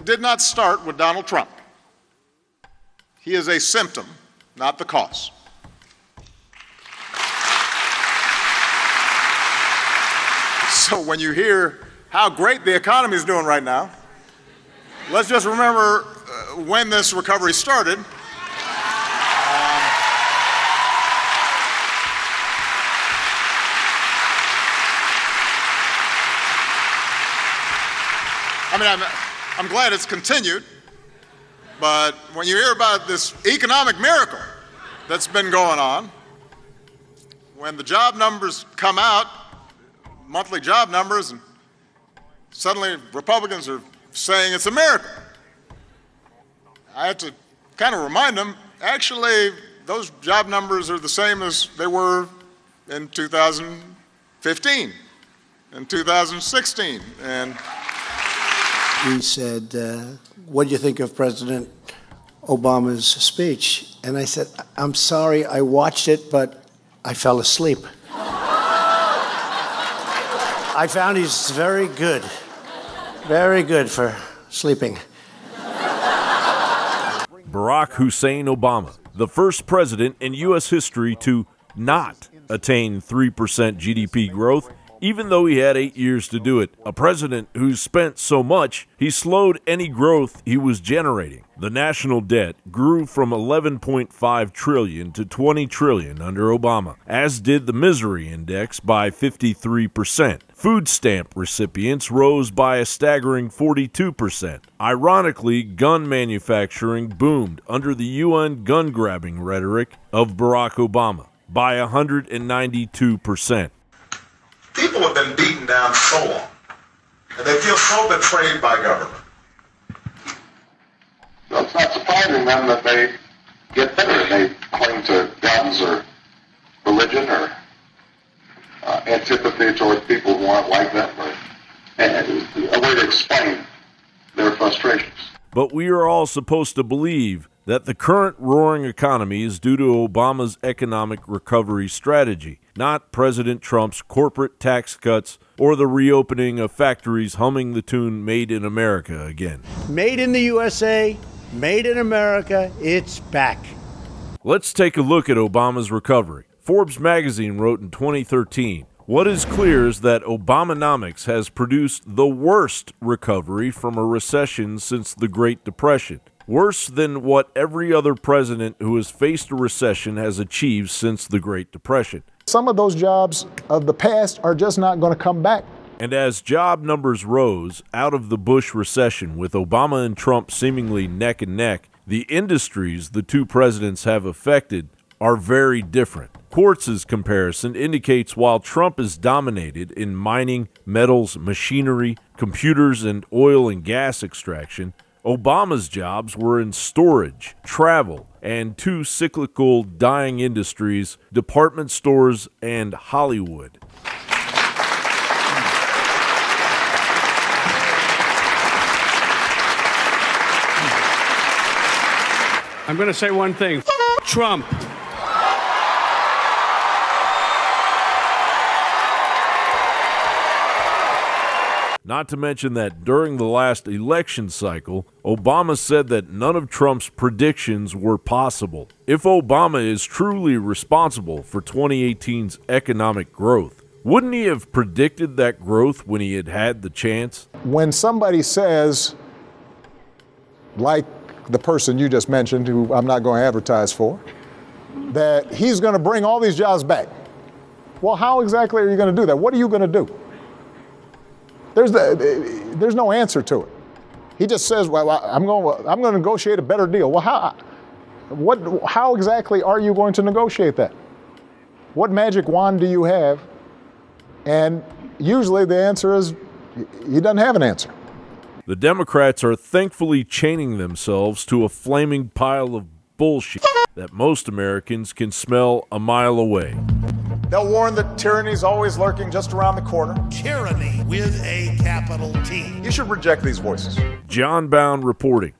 did not start with Donald Trump. He is a symptom, not the cause. So when you hear how great the economy is doing right now, let's just remember when this recovery started. I'm glad it's continued, but when you hear about this economic miracle that's been going on, when the job numbers come out, monthly job numbers, and suddenly Republicans are saying it's a miracle, I have to kind of remind them, actually, those job numbers are the same as they were in 2015, and 2016, and he said, what do you think of President Obama's speech? And I said, I'm sorry, I watched it, but I fell asleep. I found he's very good for sleeping. Barack Hussein Obama, the first president in U.S. history to not attain 3% GDP growth, even though he had 8 years to do it. A president who spent so much, he slowed any growth he was generating. The national debt grew from $11.5 trillion to $20 trillion under Obama, as did the misery index by 53%. Food stamp recipients rose by a staggering 42%. Ironically, gun manufacturing boomed under the UN gun-grabbing rhetoric of Barack Obama by 192%. People have been beaten down so long, and they feel so betrayed by government. So it's not surprising then that they get bitter and they cling to guns or religion or antipathy towards people who aren't like them, or a way to explain their frustrations. But we are all supposed to believe that the current roaring economy is due to Obama's economic recovery strategy, not President Trump's corporate tax cuts or the reopening of factories humming the tune Made in America again. Made in the USA, made in America, it's back. Let's take a look at Obama's recovery. Forbes magazine wrote in 2013, what is clear is that Obamanomics has produced the worst recovery from a recession since the Great Depression. Worse than what every other president who has faced a recession has achieved since the Great Depression. Some of those jobs of the past are just not going to come back. And as job numbers rose out of the Bush recession, with Obama and Trump seemingly neck and neck, the industries the two presidents have affected are very different. Quartz's comparison indicates while Trump is dominated in mining, metals, machinery, computers, and oil and gas extraction, Obama's jobs were in storage, travel, and two cyclical dying industries, department stores and Hollywood. I'm going to say one thing. Trump. Not to mention that during the last election cycle, Obama said that none of Trump's predictions were possible. If Obama is truly responsible for 2018's economic growth, wouldn't he have predicted that growth when he had had the chance? When somebody says, like the person you just mentioned, who I'm not going to advertise for, that he's going to bring all these jobs back. Well, how exactly are you going to do that? What are you going to do? There's no answer to it. He just says, well, I'm going to negotiate a better deal. Well, how exactly are you going to negotiate that? What magic wand do you have? And usually the answer is he doesn't have an answer. The Democrats are thankfully chaining themselves to a flaming pile of bullshit that most Americans can smell a mile away. They'll warn that tyranny is always lurking just around the corner. Tyranny with a capital T. You should reject these voices. John Bound reporting.